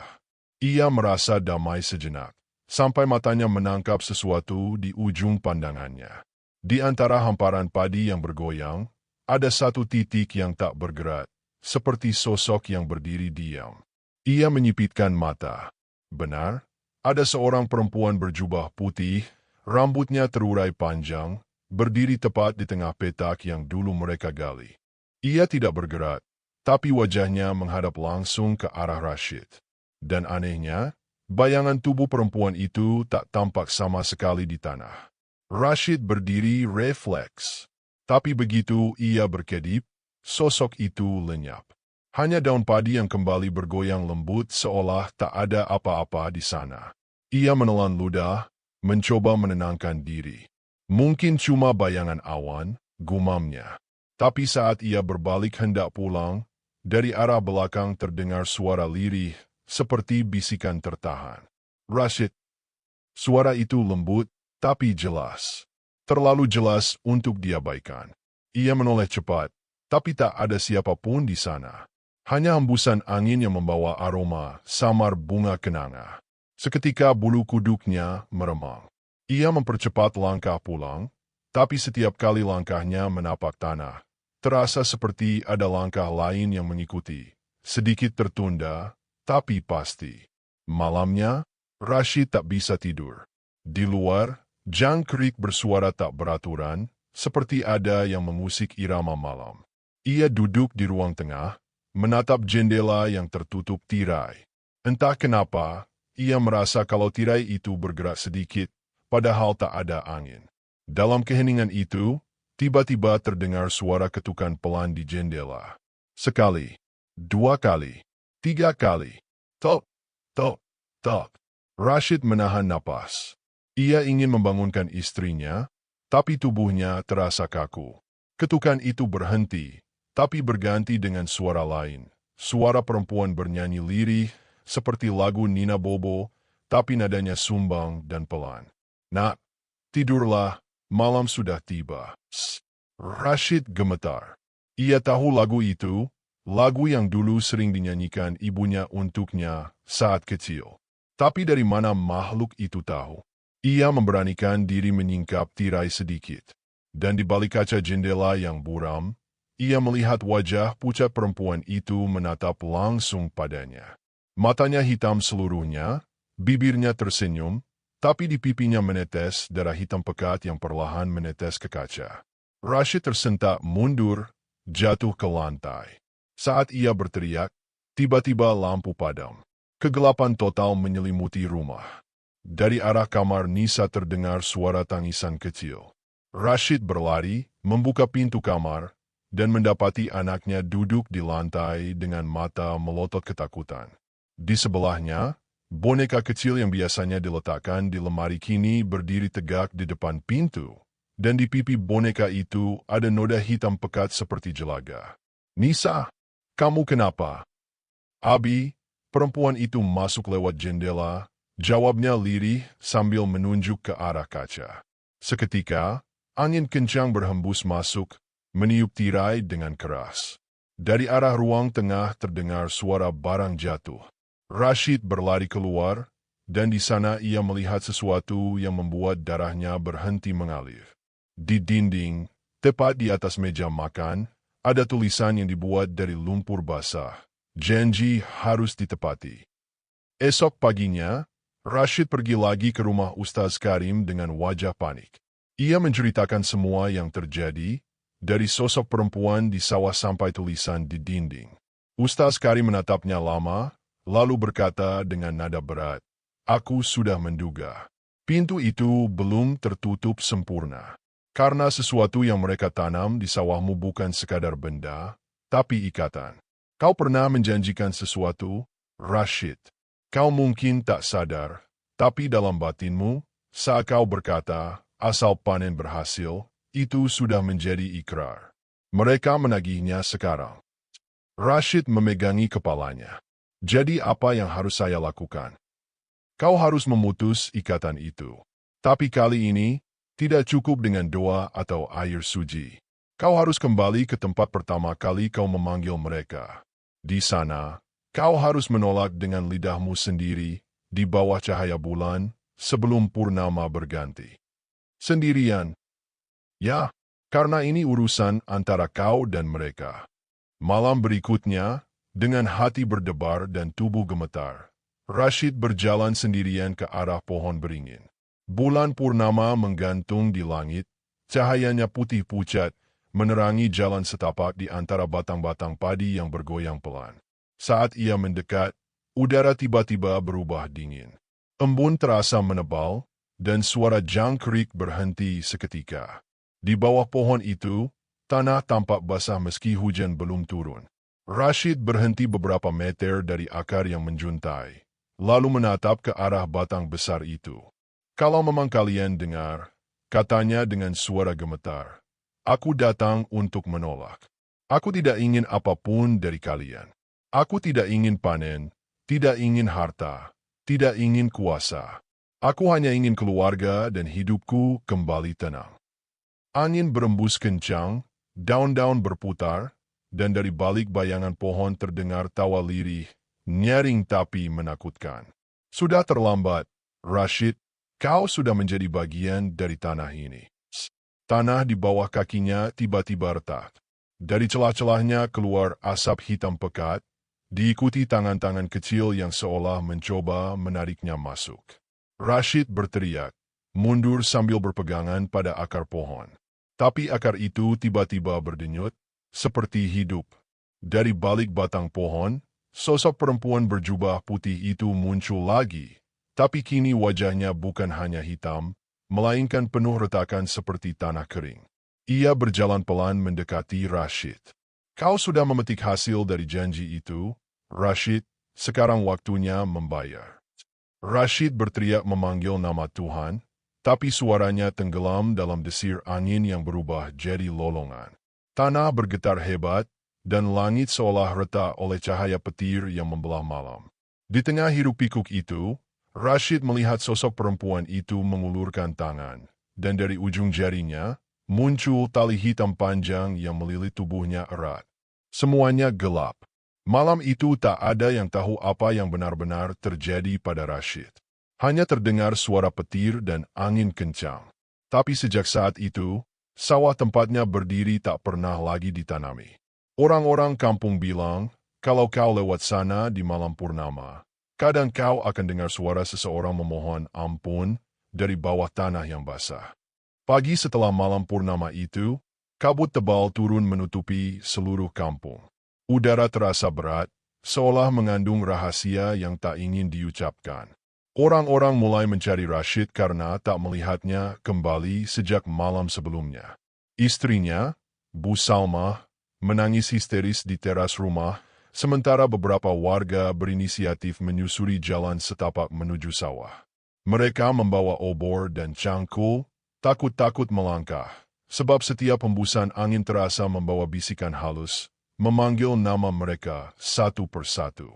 Ia merasa damai sejenak, sampai matanya menangkap sesuatu di ujung pandangannya. Di antara hamparan padi yang bergoyang, ada satu titik yang tak bergerak, seperti sosok yang berdiri diam. Ia menyipitkan mata. Benar, ada seorang perempuan berjubah putih, rambutnya terurai panjang, berdiri tepat di tengah petak yang dulu mereka gali. Ia tidak bergerak, tapi wajahnya menghadap langsung ke arah Rashid. Dan anehnya, bayangan tubuh perempuan itu tak tampak sama sekali di tanah. Rashid berdiri refleks, tapi begitu ia berkedip, sosok itu lenyap. Hanya daun padi yang kembali bergoyang lembut seolah tak ada apa-apa di sana. Ia menelan ludah, mencoba menenangkan diri. Mungkin cuma bayangan awan, gumamnya. Tapi saat ia berbalik hendak pulang, dari arah belakang terdengar suara lirih, seperti bisikan tertahan. "Rashid." Suara itu lembut, tapi jelas. Terlalu jelas untuk diabaikan. Ia menoleh cepat, tapi tak ada siapapun di sana. Hanya hembusan angin yang membawa aroma samar bunga kenanga. Seketika bulu kuduknya meremang. Ia mempercepat langkah pulang, tapi setiap kali langkahnya menapak tanah, terasa seperti ada langkah lain yang mengikuti. Sedikit tertunda, tapi pasti. Malamnya, Rashid tak bisa tidur. Di luar, jangkrik bersuara tak beraturan, seperti ada yang memusik irama malam. Ia duduk di ruang tengah, menatap jendela yang tertutup tirai. Entah kenapa, ia merasa kalau tirai itu bergerak sedikit, padahal tak ada angin. Dalam keheningan itu, tiba-tiba terdengar suara ketukan pelan di jendela. Sekali, dua kali, tiga kali. Tok, tok, Tak. Rashid menahan napas. Ia ingin membangunkan istrinya, tapi tubuhnya terasa kaku. Ketukan itu berhenti, tapi berganti dengan suara lain. Suara perempuan bernyanyi lirih, seperti lagu Nina Bobo, tapi nadanya sumbang dan pelan. Nak, tidurlah, malam sudah tiba. Rashid gemetar. Ia tahu lagu itu, lagu yang dulu sering dinyanyikan ibunya untuknya saat kecil. Tapi dari mana makhluk itu tahu? Ia memberanikan diri menyingkap tirai sedikit. Dan di balik kaca jendela yang buram, ia melihat wajah pucat perempuan itu menatap langsung padanya. Matanya hitam seluruhnya, bibirnya tersenyum, tapi di pipinya menetes darah hitam pekat yang perlahan menetes ke kaca. Rashid tersentak mundur, jatuh ke lantai. Saat ia berteriak, tiba-tiba lampu padam. Kegelapan total menyelimuti rumah. Dari arah kamar Nisa terdengar suara tangisan kecil. Rashid berlari, membuka pintu kamar, dan mendapati anaknya duduk di lantai dengan mata melotot ketakutan. Di sebelahnya, boneka kecil yang biasanya diletakkan di lemari kini berdiri tegak di depan pintu, dan di pipi boneka itu ada noda hitam pekat seperti jelaga. "Nisa, kamu kenapa?" "Abi," perempuan itu masuk lewat jendela, jawabnya lirih sambil menunjuk ke arah kaca. Seketika, angin kencang berhembus masuk, meniup tirai dengan keras. Dari arah ruang tengah terdengar suara barang jatuh. Rashid berlari keluar, dan di sana ia melihat sesuatu yang membuat darahnya berhenti mengalir. Di dinding, tepat di atas meja makan, ada tulisan yang dibuat dari lumpur basah. Janji harus ditepati. Esok paginya, Rashid pergi lagi ke rumah Ustaz Karim dengan wajah panik. Ia menceritakan semua yang terjadi, dari sosok perempuan di sawah sampai tulisan di dinding. Ustaz Karim menatapnya lama, lalu berkata dengan nada berat, "Aku sudah menduga. Pintu itu belum tertutup sempurna. Karena sesuatu yang mereka tanam di sawahmu bukan sekadar benda, tapi ikatan. Kau pernah menjanjikan sesuatu, Rashid. Kau mungkin tak sadar, tapi dalam batinmu, saat kau berkata, asal panen berhasil, itu sudah menjadi ikrar. Mereka menagihnya sekarang." Rashid memegangi kepalanya. "Jadi apa yang harus saya lakukan?" "Kau harus memutus ikatan itu. Tapi kali ini, tidak cukup dengan doa atau air suci. Kau harus kembali ke tempat pertama kali kau memanggil mereka. Di sana, kau harus menolak dengan lidahmu sendiri, di bawah cahaya bulan, sebelum purnama berganti. Sendirian. Ya, karena ini urusan antara kau dan mereka." Malam berikutnya, dengan hati berdebar dan tubuh gemetar, Rashid berjalan sendirian ke arah pohon beringin. Bulan purnama menggantung di langit, cahayanya putih pucat, menerangi jalan setapak di antara batang-batang padi yang bergoyang pelan. Saat ia mendekat, udara tiba-tiba berubah dingin. Embun terasa menebal, dan suara jangkrik berhenti seketika. Di bawah pohon itu, tanah tampak basah meski hujan belum turun. Rashid berhenti beberapa meter dari akar yang menjuntai, lalu menatap ke arah batang besar itu. "Kalau memang kalian dengar," katanya dengan suara gemetar, "aku datang untuk menolak. Aku tidak ingin apapun dari kalian. Aku tidak ingin panen, tidak ingin harta, tidak ingin kuasa. Aku hanya ingin keluarga dan hidupku kembali tenang." Angin berembus kencang, daun-daun berputar, dan dari balik bayangan pohon terdengar tawa lirih, nyaring tapi menakutkan. "Sudah terlambat, Rashid. Kau sudah menjadi bagian dari tanah ini." Tanah di bawah kakinya tiba-tiba retak. Dari celah-celahnya keluar asap hitam pekat, diikuti tangan-tangan kecil yang seolah mencoba menariknya masuk. Rashid berteriak, mundur sambil berpegangan pada akar pohon. Tapi akar itu tiba-tiba berdenyut, seperti hidup. Dari balik batang pohon, sosok perempuan berjubah putih itu muncul lagi, tapi kini wajahnya bukan hanya hitam, melainkan penuh retakan seperti tanah kering. Ia berjalan pelan mendekati Rashid. "Kau sudah memetik hasil dari janji itu, Rashid, sekarang waktunya membayar." Rashid berteriak memanggil nama Tuhan, tapi suaranya tenggelam dalam desir angin yang berubah jadi lolongan. Tanah bergetar hebat, dan langit seolah retak oleh cahaya petir yang membelah malam. Di tengah hiruk-pikuk itu, Rashid melihat sosok perempuan itu mengulurkan tangan, dan dari ujung jarinya, muncul tali hitam panjang yang melilit tubuhnya erat. Semuanya gelap. Malam itu tak ada yang tahu apa yang benar-benar terjadi pada Rashid. Hanya terdengar suara petir dan angin kencang. Tapi sejak saat itu, sawah tempatnya berdiri tak pernah lagi ditanami. Orang-orang kampung bilang, kalau kau lewat sana di malam purnama, kadang kau akan dengar suara seseorang memohon ampun dari bawah tanah yang basah. Pagi setelah malam purnama itu, kabut tebal turun menutupi seluruh kampung. Udara terasa berat, seolah mengandung rahasia yang tak ingin diucapkan. Orang-orang mulai mencari Rashid karena tak melihatnya kembali sejak malam sebelumnya. Istrinya, Bu Salma, menangis histeris di teras rumah, sementara beberapa warga berinisiatif menyusuri jalan setapak menuju sawah. Mereka membawa obor dan cangkul, takut-takut melangkah, sebab setiap hembusan angin terasa membawa bisikan halus, memanggil nama mereka satu persatu.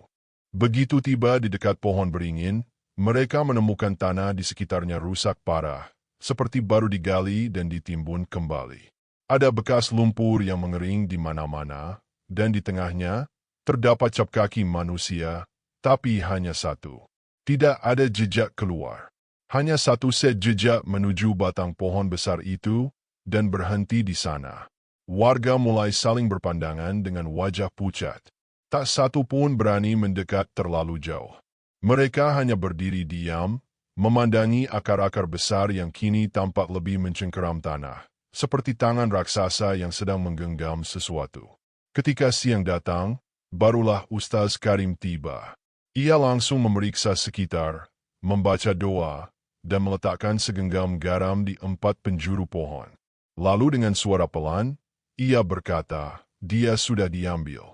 Begitu tiba di dekat pohon beringin, mereka menemukan tanah di sekitarnya rusak parah, seperti baru digali dan ditimbun kembali. Ada bekas lumpur yang mengering di mana-mana, dan di tengahnya, terdapat cap kaki manusia, tapi hanya satu. Tidak ada jejak keluar. Hanya satu set jejak menuju batang pohon besar itu, dan berhenti di sana. Warga mulai saling berpandangan dengan wajah pucat. Tak satu pun berani mendekat terlalu jauh. Mereka hanya berdiri diam, memandangi akar-akar besar yang kini tampak lebih mencengkeram tanah, seperti tangan raksasa yang sedang menggenggam sesuatu. Ketika siang datang, barulah Ustaz Karim tiba. Ia langsung memeriksa sekitar, membaca doa, dan meletakkan segenggam garam di 4 penjuru pohon. Lalu dengan suara pelan, ia berkata, "Dia sudah diambil."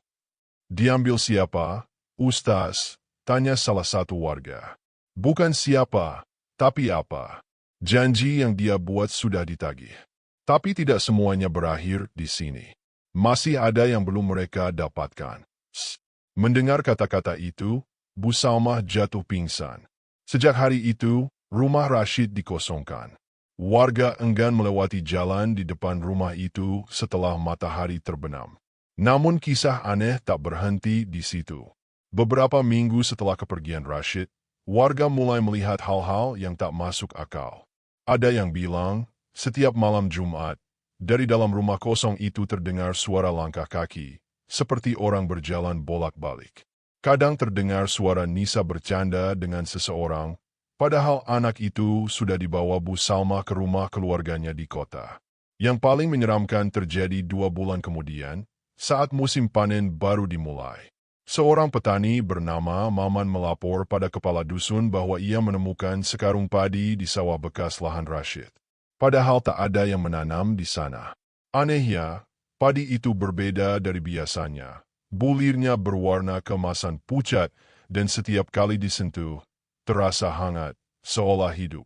"Diambil siapa, Ustaz?" tanya salah satu warga. "Bukan siapa, tapi apa. Janji yang dia buat sudah ditagih." Tapi tidak semuanya berakhir di sini. Masih ada yang belum mereka dapatkan. Mendengar kata-kata itu, Bu Salmah jatuh pingsan. Sejak hari itu, rumah Rashid dikosongkan. Warga enggan melewati jalan di depan rumah itu setelah matahari terbenam. Namun kisah aneh tak berhenti di situ. Beberapa minggu setelah kepergian Rashid, warga mulai melihat hal-hal yang tak masuk akal. Ada yang bilang, setiap malam Jumat, dari dalam rumah kosong itu terdengar suara langkah kaki, seperti orang berjalan bolak-balik. Kadang terdengar suara Nisa bercanda dengan seseorang, padahal anak itu sudah dibawa Bu Salma ke rumah keluarganya di kota. Yang paling menyeramkan terjadi 2 bulan kemudian, saat musim panen baru dimulai. Seorang petani bernama Maman melapor pada kepala dusun bahwa ia menemukan sekarung padi di sawah bekas lahan Rashid. Padahal tak ada yang menanam di sana. Anehnya, padi itu berbeda dari biasanya. Bulirnya berwarna keemasan pucat dan setiap kali disentuh, terasa hangat, seolah hidup.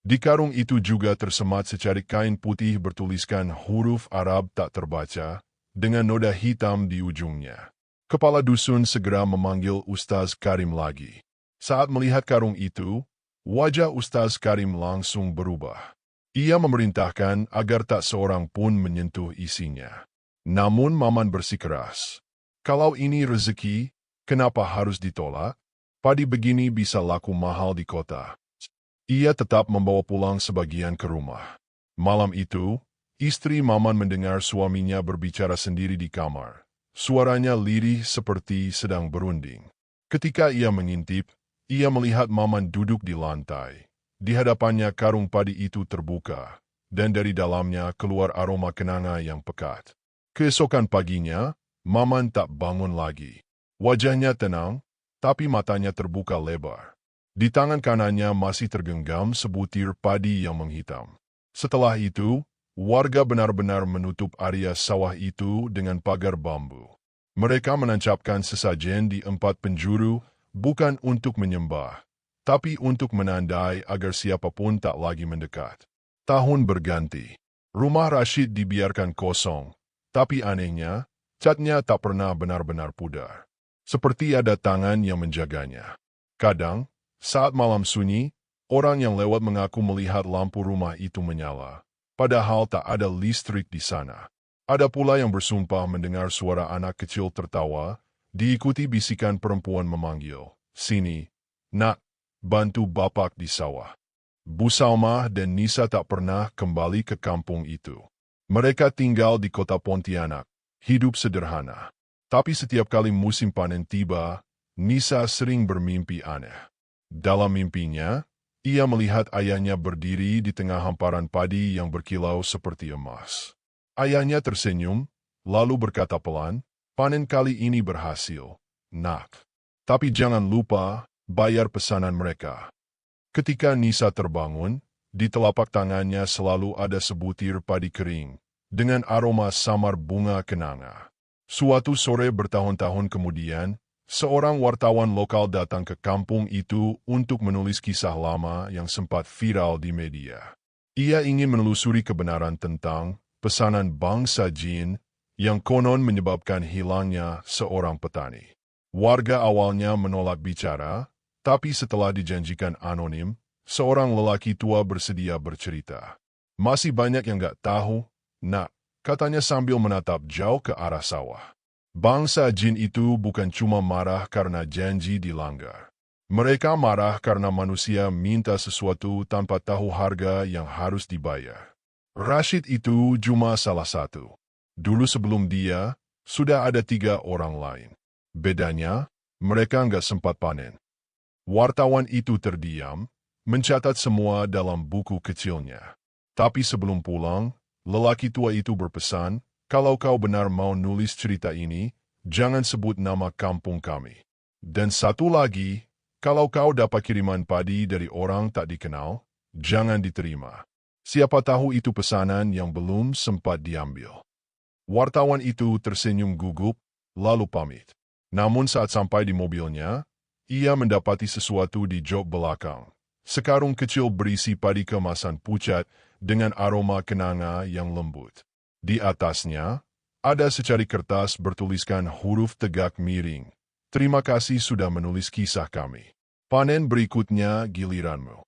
Di karung itu juga tersemat secarik kain putih bertuliskan huruf Arab tak terbaca, dengan noda hitam di ujungnya. Kepala dusun segera memanggil Ustaz Karim lagi. Saat melihat karung itu, wajah Ustaz Karim langsung berubah. Ia memerintahkan agar tak seorang pun menyentuh isinya. Namun Maman bersikeras. Kalau ini rezeki, kenapa harus ditolak? Padi begini bisa laku mahal di kota. Ia tetap membawa pulang sebagian ke rumah. Malam itu, istri Maman mendengar suaminya berbicara sendiri di kamar. Suaranya lirih seperti sedang berunding. Ketika ia mengintip, ia melihat Maman duduk di lantai. Di hadapannya karung padi itu terbuka, dan dari dalamnya keluar aroma kenanga yang pekat. Keesokan paginya, Maman tak bangun lagi. Wajahnya tenang, tapi matanya terbuka lebar. Di tangan kanannya masih tergenggam sebutir padi yang menghitam. Setelah itu, warga benar-benar menutup area sawah itu dengan pagar bambu. Mereka menancapkan sesajen di 4 penjuru, bukan untuk menyembah, tapi untuk menandai agar siapapun tak lagi mendekat. Tahun berganti. Rumah Rashid dibiarkan kosong, tapi anehnya, catnya tak pernah benar-benar pudar. Seperti ada tangan yang menjaganya. Kadang, saat malam sunyi, orang yang lewat mengaku melihat lampu rumah itu menyala, padahal tak ada listrik di sana. Ada pula yang bersumpah mendengar suara anak kecil tertawa, diikuti bisikan perempuan memanggil, "Sini, nak, bantu bapak di sawah." Bu Salma dan Nisa tak pernah kembali ke kampung itu. Mereka tinggal di kota Pontianak, hidup sederhana. Tapi setiap kali musim panen tiba, Nisa sering bermimpi aneh. Dalam mimpinya, ia melihat ayahnya berdiri di tengah hamparan padi yang berkilau seperti emas. Ayahnya tersenyum, lalu berkata pelan, "Panen kali ini berhasil, nak. Tapi jangan lupa bayar pesanan mereka." Ketika Nisa terbangun, di telapak tangannya selalu ada sebutir padi kering, dengan aroma samar bunga kenanga. Suatu sore bertahun-tahun kemudian, seorang wartawan lokal datang ke kampung itu untuk menulis kisah lama yang sempat viral di media. Ia ingin menelusuri kebenaran tentang pesanan bangsa Jin yang konon menyebabkan hilangnya seorang petani. Warga awalnya menolak bicara, tapi setelah dijanjikan anonim, seorang lelaki tua bersedia bercerita. "Masih banyak yang gak tahu, nak," katanya sambil menatap jauh ke arah sawah. Bangsa Jin itu bukan cuma marah karena janji dilanggar. Mereka marah karena manusia minta sesuatu tanpa tahu harga yang harus dibayar. Rashid itu cuma salah satu. Dulu sebelum dia, sudah ada 3 orang lain. Bedanya, mereka nggak sempat panen. Wartawan itu terdiam, mencatat semua dalam buku kecilnya. Tapi sebelum pulang, lelaki tua itu berpesan, "Kalau kau benar mau nulis cerita ini, jangan sebut nama kampung kami. Dan satu lagi, kalau kau dapat kiriman padi dari orang tak dikenal, jangan diterima." Siapa tahu itu pesanan yang belum sempat diambil. Wartawan itu tersenyum gugup, lalu pamit. Namun saat sampai di mobilnya, ia mendapati sesuatu di jok belakang. Sekarung kecil berisi padi kemasan pucat dengan aroma kenanga yang lembut. Di atasnya, ada secari kertas bertuliskan huruf tegak miring. "Terima kasih sudah menulis kisah kami. Panen berikutnya giliranmu."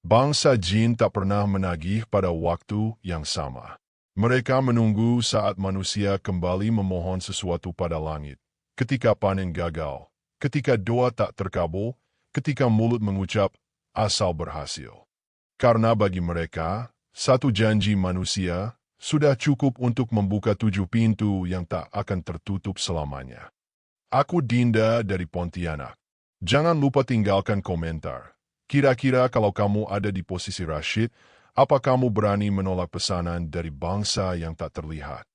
Bangsa Jin tak pernah menagih pada waktu yang sama. Mereka menunggu saat manusia kembali memohon sesuatu pada langit. Ketika panen gagal, ketika doa tak terkabul, ketika mulut mengucap, "asal berhasil." Karena bagi mereka, satu janji manusia sudah cukup untuk membuka 7 pintu yang tak akan tertutup selamanya. Aku Dinda dari Pontianak. Jangan lupa tinggalkan komentar. Kira-kira kalau kamu ada di posisi Rashid, apa kamu berani menolak pesanan dari bangsa yang tak terlihat?